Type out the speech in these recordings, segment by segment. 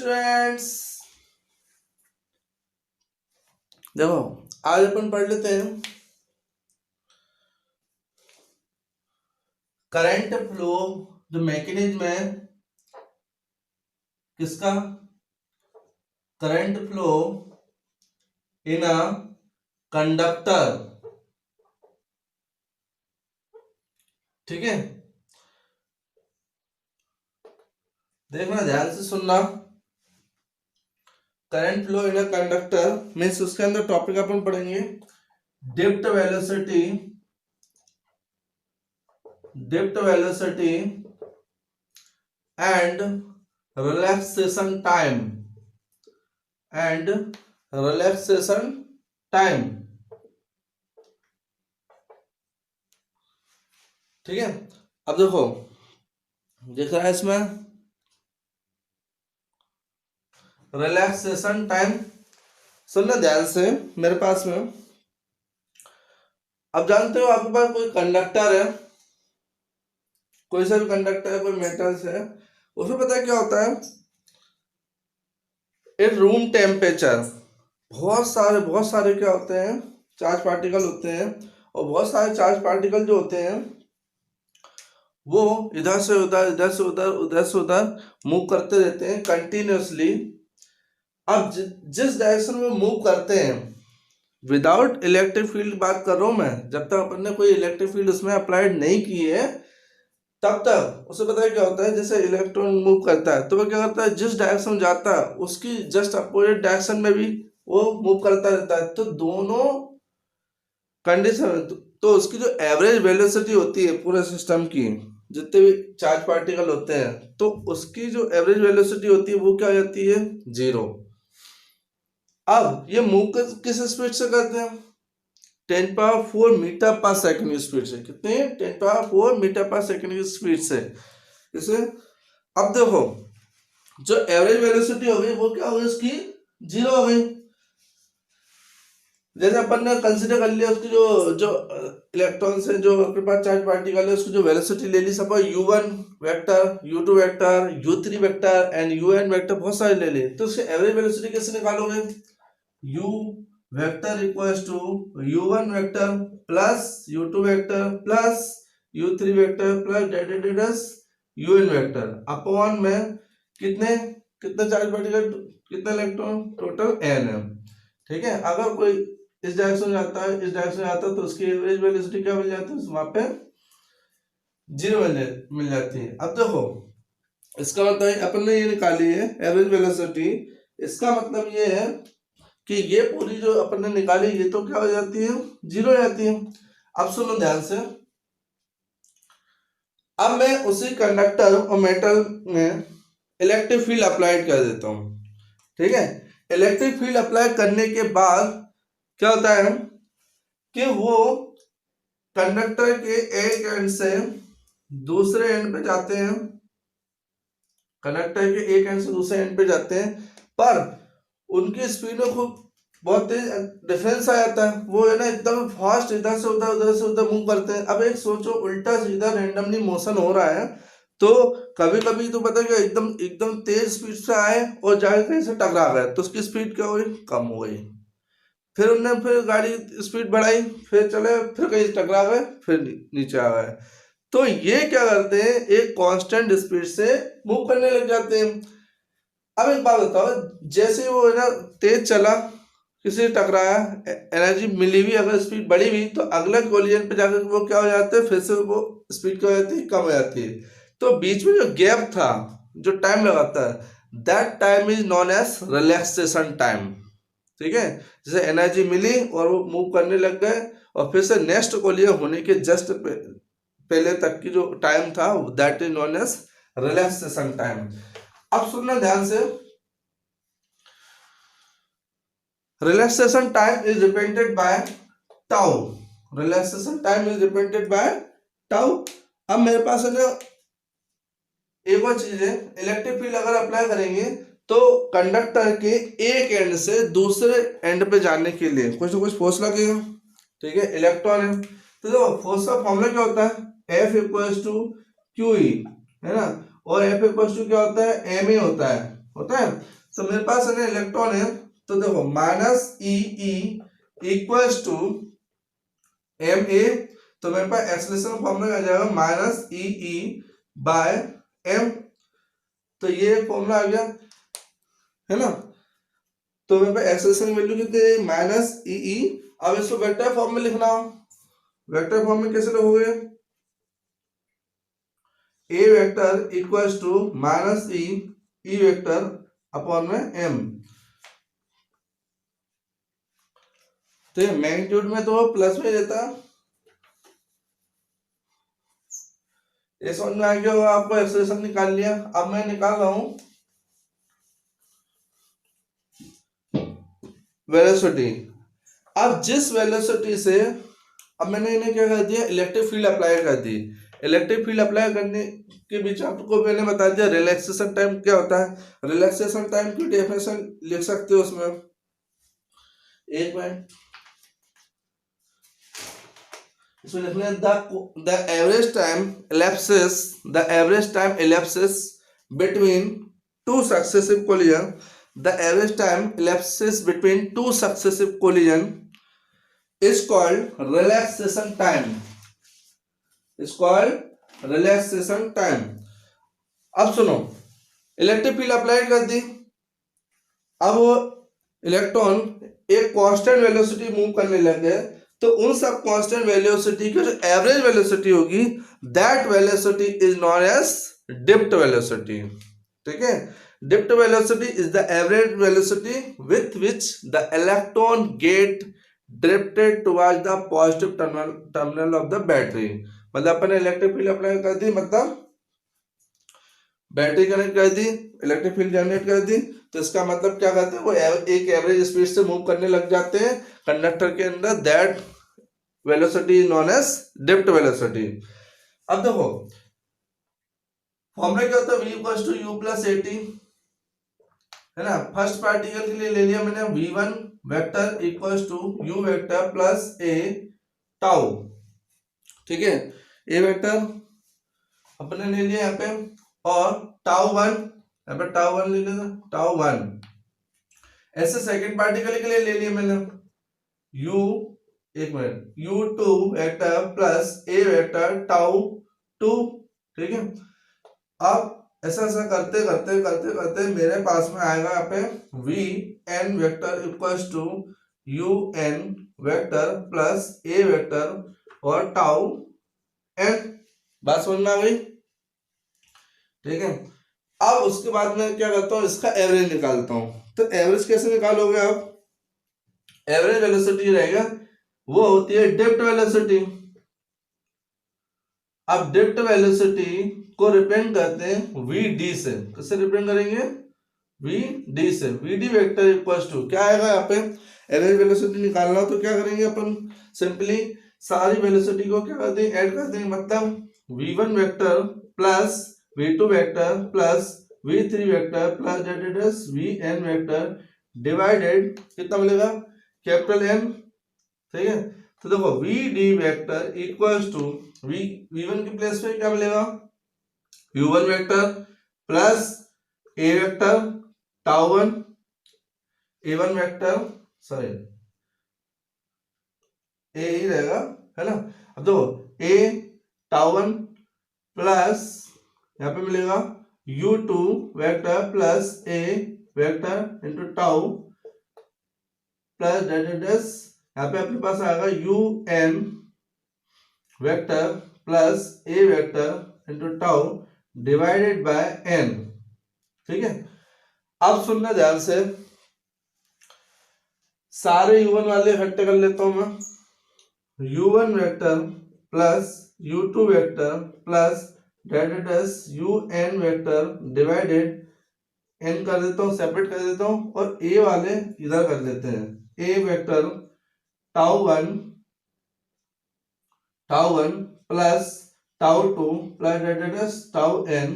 Students, देखो आज अपन पढ़ लेते हैं करंट फ्लो। जो मैकेनिज्म है किसका? Current flow in a conductor. ठीक है, देखना ध्यान से सुनना। Current flow in a conductor means उसके अंदर टॉपिक अपन पढ़ेंगे डिप्ट वेलोसिटी एंड रिलैक्सेशन टाइम ठीक है। अब देखो, दिख रहा है इसमें रिलैक्सेशन टाइम। सुनना ध्यान से मेरे पास में। अब जानते हो आपके पास कोई कंडक्टर है, कोई सा भी कंडक्टर है, कोई मेटल्स है, उसमें पता है क्या होता है? एट रूम टेम्परेचर बहुत सारे क्या होते हैं? चार्ज पार्टिकल होते हैं। और बहुत सारे चार्ज पार्टिकल जो होते हैं वो इधर से उधर मूव करते रहते हैं कंटिन्यूअसली। अब जिस डायरेक्शन में मूव करते हैं विदाउट इलेक्ट्रिक फील्ड बात कर रहा हूं मैं, जब तक अपन ने कोई इलेक्ट्रिक फील्ड उसमें अप्लाइड नहीं की है तब तक उसे पता है क्या होता है। जैसे इलेक्ट्रॉन मूव करता है तो वो क्या करता है, जिस डायरेक्शन में जाता है उसकी जस्ट अपोजिट डायरेक्शन में भी वो मूव करता रहता है। तो दोनों कंडीशन तो उसकी जो एवरेज वेलोसिटी होती है पूरे सिस्टम की, जितने भी चार्ज पार्टिकल होते हैं, तो उसकी जो एवरेज वेलोसिटी होती है वो क्या हो जाती है? 0। अब ये मूव किस स्पीड से करते हैं? 10⁴ मीटर पर सेकंड की स्पीड से। कितने? 10⁴ मीटर पर सेकंड की स्पीड से इसे। अब देखो, जो एवरेज वेलोसिटी हो गई वो क्या हो गई? उसकी 0 हो गई। जैसे अपन ने कंसीडर कर लिया उसकी जो इलेक्ट्रॉन्स है, जो अपने पास चार्ज पार्टिकल है, उसकी जो वेलोसिटी ले ली। Suppose u1 vector, u2 vector, u3 vector and un vector बहुत सारे ले लिए। तो उसकी एवरेज वेलोसिटी कैसे निकालोगे? u vector equals to u1 vector plus u2 vector plus u3 vector plus un vector upon में कितने चार्ज पार्टिकल, कितने इलेक्ट्रॉन, टोटल n है। ठीक है, अगर कोई इस डायरेक्शन में जाता है, इस डायरेक्शन में आता है, तो उसकी एवरेज वेलोसिटी क्या मिल जाती है? वहां पे 0 मिल जाती है। अब देखो, इसका मतलब अपन ने ये निकाली है एवरेज वेलोसिटी। इसका मतलब ये है कि ये पूरी जो अपन ने निकाली ये तो क्या हो जाती है? 0 हो जाती है। अब सुनो ध्यान से। अब मैं उसी कंडक्टर और मेटल में इलेक्ट्रिक फील्ड अप्लाइड कर देता हूं। ठीक है, इलेक्ट्रिक फील्ड अप्लाई करने के बाद क्या होता है कि वो कंडक्टर के एक एंड से दूसरे एंड पे जाते हैं, कंडक्टर के एक एंड से दूसरे एंड पे जाते हैं, पर उनकी स्पीड में खूब बहुत तेज डिफरेंस आ जाता है। वो है ना एकदम फास्ट इधर से उधर मूव करते हैं। अब एक सोचो, उल्टा सीधा रैंडमली मोशन हो रहा है, तो कभी कभी तो पता है क्या, एकदम तेज स्पीड से आए और जाके कहीं से टकरा गए तो उसकी स्पीड क्या हो गई? कम हो गई। फिर उनने फिर गाड़ी स्पीड बढ़ाई, फिर चले, फिर कहीं टकरा गए, फिर नीचे आ गए। तो ये क्या करते हैं, एक कांस्टेंट स्पीड से मूव करने लग जाते हैं। अब एक बात बताओ, जैसे वो है ना तेज चला, किसी से टकराया, एनर्जी मिली भी, अगर स्पीड बढ़ी भी, तो अगले कोलिजन पे जाकर वो क्या हो जाते हैं? फिर से वो स्पीड क्या हो जाती है? कम हो जाती है। तो बीच में जो गैप था, जो टाइम लगाता है, that time is known age relaxation time. ठीक है, जैसे एनर्जी मिली और वो मूव करने लग गए और फिर से नेक्स्ट कोलिजन होने के जस्ट पहले तक की जो टाइम था that is known age relaxation time. अब सुनना ध्यान से। Relaxation time is represented by tau. Relaxation time is represented by tau. अब मेरे पास है ना एक और चीज है, इलेक्ट्रिक फील्ड अगर अप्लाई करेंगे तो कंडक्टर के एक एंड से दूसरे एंड पे जाने के लिए कुछ ना कुछ फोर्स लगेगा। ठीक है, इलेक्ट्रॉन है तो देखो फोर्स का फॉर्मूला क्या होता है? F equals to Q E, है ना, और F इक्वल्स टू क्या होता है? एम ए होता है। होता है। तो मेरे पास है ना इलेक्ट्रॉन है, तो देखो minus E equals to M A, तो मेरे पास एक्सेलरेशन फॉर्मूला आ जाएगा माइनस ई बाय एम, तो ये फॉर्मूला आ गया है ना। तो मेरे पास एक्सेलरेशन वैल्यू कितनी है माइनस ई। अब इसको वेक्टर फॉर्म में लिखना हो, वेक्टर फॉर्म में कैसे लिखोगे, A vector equals to minus E vector upon में एम। तो ये मैग्नीट्यूड में तो प्लस में रहता, ये समझ में आ गया होगा आपको, एक्सेलरेशन निकाल लिया। अब मैं निकाल रहा हूं वेलोसिटी। अब जिस वेलोसिटी से, अब मैंने इन्हें क्या कर दिया, इलेक्ट्रिक फील्ड अप्लाई कर दी। इलेक्ट्रिक फील्ड अप्लाई करने के बीच आपको मैंने बता दिया रिलैक्सेशन टाइम क्या होता है। रिलैक्सेशन टाइम की डेफिनेशन लिख सकते हो उसमें, एक मिनट इसमें लिखना है the average time elapses between two successive collision, the average time elapses between two successive collision is called relaxation time, is called relaxation time। अब सुनो, इलेक्ट्रिक फील्ड अप्लाई कर दी, अब वो इलेक्ट्रॉन एक कांस्टेंट वेलोसिटी मूव करने लगे, तो उन सब कांस्टेंट वेलोसिटी की जो एवरेज वेलोसिटी होगी, that velocity is known as drift velocity. ठीक है, drift velocity is the average velocity with which the electron get drifted towards the positive terminal of the battery. मतलब अपन इलेक्ट्रिक फील्ड अप्लाई कर दी, मतलब battery connect कर दी, electric field generate कर दी, तो इसका मतलब क्या कहते हैं, वो एक एवरेज स्पीड से मूव करने लग जाते हैं कंडक्टर के अंदर, that velocity is known as drift velocity. अब देखो फॉर्मूला क्या होता है, v equals to u plus at, है ना। फर्स्ट पार्टिकल के लिए ले लिया मैंने v1 vector equals to u vector plus a tau. ठीक है, a वेक्टर अपने ले लिया यहाँ पे, और टाउ वन, यहाँ पे टाउ वन ले लेना, टाउ वन। ऐसे सेकंड पार्टिकल के लिए ले लिया मैंने u, एक minute, u2 vector plus a vector tau two. ठीक है, अब ऐसा ऐसा करते करते करते करते मेरे पास में आएगा यहाँ पे v n vector equals to u n vector plus a vector और टाउ n। बात समझ में आ गई? ठीक है, अब उसके बाद मैं क्या करता हूँ, इसका एवरेज निकालता हूँ। तो एवरेज कैसे निकालोगे आप, एवरेज वेलोसिटी रहेगा वो होती है डिप्ट वेलोसिटी। अब डिप्ट वेलोसिटी को रिप्रेजेंट करते हैं vd से, किससे रिप्रेजेंट करेंगे, vd से। vd वेक्टर इक्वल्स टू क्या आएगा, यहाँ पे एवरेज वेलोसिटी निकालना हो तो क्या करेंगे अपन, सिंपली सारी वेलोसिटी को क्या कर देंगे, ऐड कर देंगे। मतलब v1 vector plus v2 vector plus v3 vector plus vn vector divided कितना मिलेगा, कैपिटल N। ठीक है, तो देखो vd vector equals to v1 की प्लेस पे क्या मिलेगा, u1 vector plus a vector tau one, a1 vector, sorry a ही रहेगा, है ना। अब देखो a टाउ वन प्लस यहाँ पे मिलेगा u2 vector plus a vector into tau plus यहाँ पे अपने पास आएगा un vector plus a vector into tau divided by n। ठीक है, अब सुनना ध्यान से, सारे u1 वाले इकट्ठे कर लेता हूं मैं। u1 vector plus u2 vector plus un vector divided n कर देता हूं, सेपरेट कर देता हूं, और a वाले इधर कर देते हैं, a vector tau one plus tau two plus tau n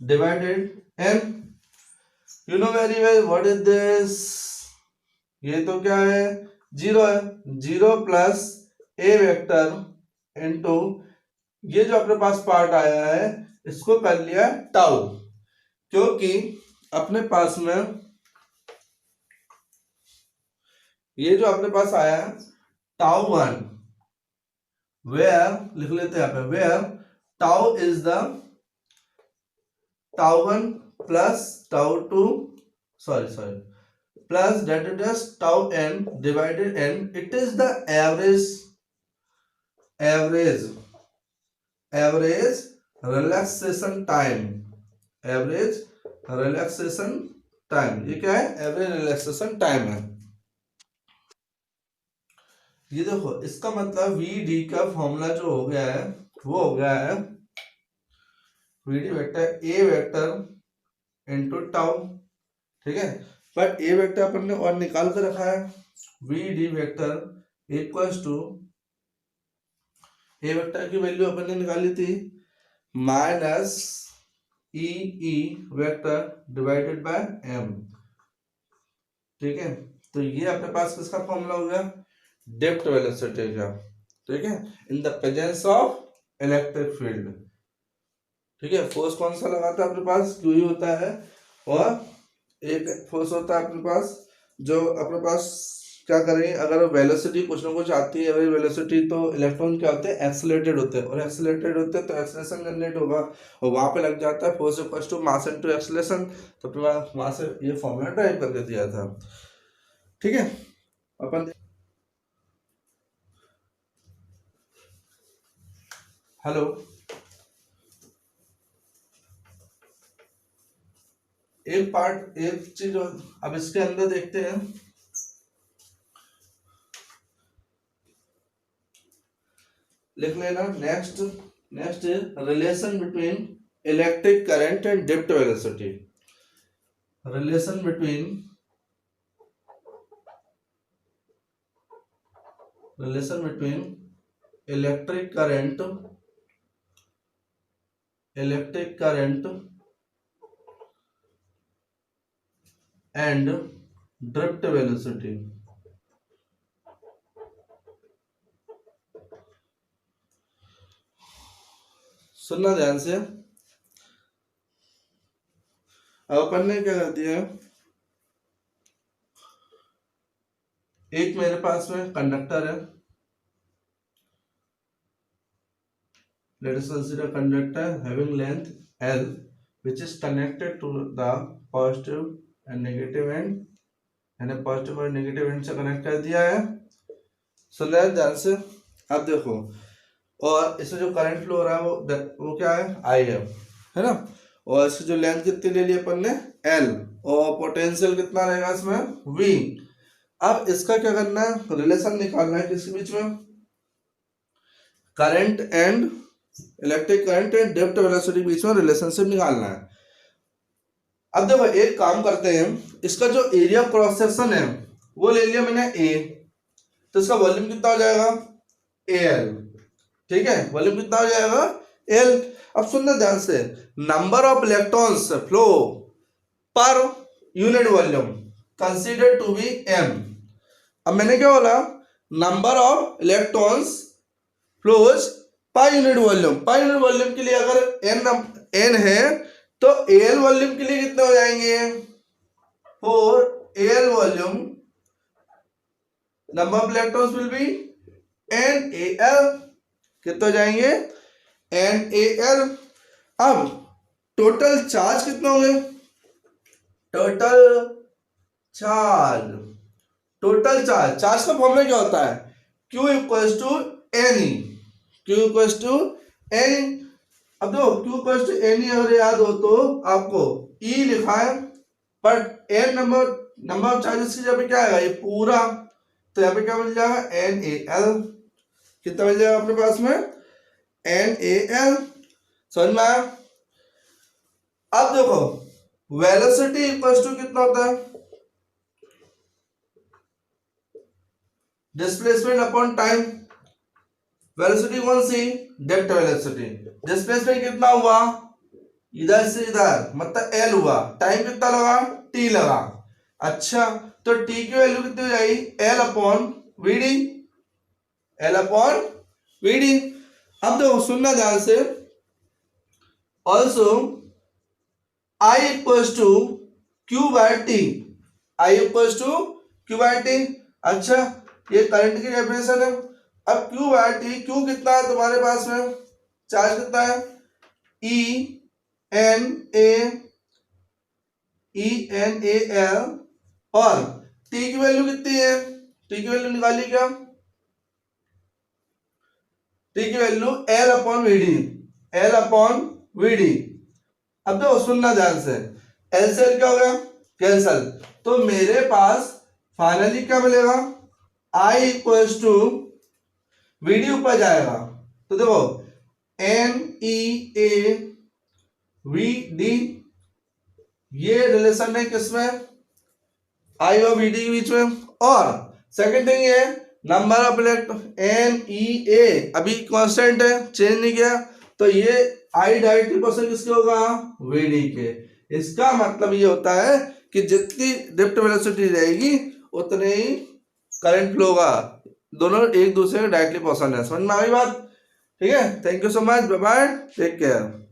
divided n। You know very well what is this, ये तो क्या है, जीरो है, zero plus a vector into ये जो अपने पास पार्ट आया है इसको कर लिया टाउ, क्योंकि अपने पास में ये जो अपने पास आया है टाउ वन, वेयर लिख लेते हैं यहाँ पे, where tau is the tau one plus tau two, sorry plus delta dash tau n divided n, it is the average relaxation time, average relaxation time। ये क्या है? एवरेज रिलैक्सेशन टाइम है। ये देखो इसका मतलब वी डी का formula जो हो गया है वो हो गया है V D vector A vector into tau, ठीक है। बट ए वेक्टर अपन ने और निकाल कर रखा है, V D vector equals to, A vector की वैल्यू अपन ने निकाली थी minus E vector divided by M, ठीक है। तो ये अपने पास किसका फॉर्मूला हो गया? डेप्थ वेलोसिटी का, ठीक है, in the presence of electric field, ठीक है। फोर्स कौन सा लगाता है अपने पास? क्यू ही होता है, और एक फोर्स होता है अपने पास जो अपने पास क्या करें, अगर वेलोसिटी कुछ ना कुछ आती है, अगर वेलोसिटी, तो इलेक्ट्रॉन क्या होते हैं? एक्सेलरेटेड होते हैं, और एक्सेलरेटेड होते हैं तो एक्सेलरेशन जनरेट होगा, और वहां पे लग जाता है force equals to mass into acceleration. तो वहां से ये फॉर्मूला ड्राइव करके दिया था, ठीक है। अपन हेलो, एक चीज अब इसके अंदर देखते हैं, लिख लेना। Next relation between electric current and depth velocity, relation between electric current and drift velocity. सुनना ध्यान से। अब अपन ने क्या कर दिया, एक मेरे पास में कंडक्टर है, let us consider conductor having length L which is connected to the positive and negative end, यानी पॉजिटिव और नेगेटिव एंड से कनेक्ट कर दिया है। सुन रहे हैं ध्यान से। अब देखो, और इसमें जो करंट फ्लो हो रहा है वो क्या है? आई है ना, और इसकी जो लेंथ कितनी ले ली अपन ने? L, और पोटेंशियल कितना रहेगा इसमें? V। अब इसका क्या करना है? रिलेशन निकालना है किसके बीच में? Current and electric current and depth velocity बीच में रिलेशनशिप निकालना है। अब देखो एक काम करते हैं, इसका जो एरिया क्रॉस सेक्शन है वो ले लिया मैंने ए, तो इसका वॉल्यूम कितना हो जाएगा? एल, ठीक है, वॉल्यूम कितना हो जाएगा? एल। अब सुनना ध्यान से, number of electrons flow per unit volume consider to be M. अब मैंने क्या बोला? Number of electrons flows per unit volume. Per unit volume के लिए अगर एन है तो एल वॉल्यूम के लिए कितने हो जाएंगे? For L volume number of electrons will be N A L. कितने हो जाएंगे? N A L. अब टोटल चार्ज कितना हो गए? टोटल चार्ज का फॉर्मूला क्या होता है? Q equals to N E, Q equals to N. अब दो Q equals to N E अगर याद हो तो आपको E लिखा है, but N number of charges की जगह पे क्या आएगा? ये पूरा, तो यहाँ पे क्या मिल जाएगा? N A L. कितना मिल जाएगा अपने पास में? N A L. समझ में आया? अब देखो वेलोसिटी इक्वल्स टू कितना होता है? Displacement upon time. वेलोसिटी कौन सी? Depth velocity. डिस्प्लेसमेंट कितना हुआ? इधर से इधर, मतलब एल हुआ। टाइम कितना लगा? टी लगा। अच्छा, तो टी की वैल्यू कितनी हो जाएगी? L upon V D, L upon V D. अब देखो सुनना ध्यान से, also I equals to Q by T, I equals to Q by T. अच्छा, ये करंट की डेफिनेशन है। अब Q बाय टी, Q कितना है तुम्हारे पास में, चार्ज कितना है, E N A L, और T की वैल्यू कितनी है, T की वैल्यू निकाली क्या, T की value L upon V D, L upon V D. अब देखो सुनना ध्यान से, L से L क्या हो गया, कैंसल, तो मेरे पास फाइनली क्या मिलेगा, I equals to V D ऊपर जाएगा, तो देखो NEAVD, ये रिलेशन है किसमें, I और VD के बीच में। और सेकंड थिंग ये नंबर ऑफ इलेक्ट्रॉन NEA अभी कांस्टेंट है, चेंज नहीं किया, तो ये I डायरेक्टली परसेंट किसके होगा, VD के। इसका मतलब ये होता है कि जितनी ड्रिफ्ट वेलोसिटी रहेगी उतने ही करंट फ्लो होगा, दोनों एक दूसरे के डायरेक्टली पहुंचना है। समझ में आ गई बात, ठीक है। Thank you so much, bye bye, take care.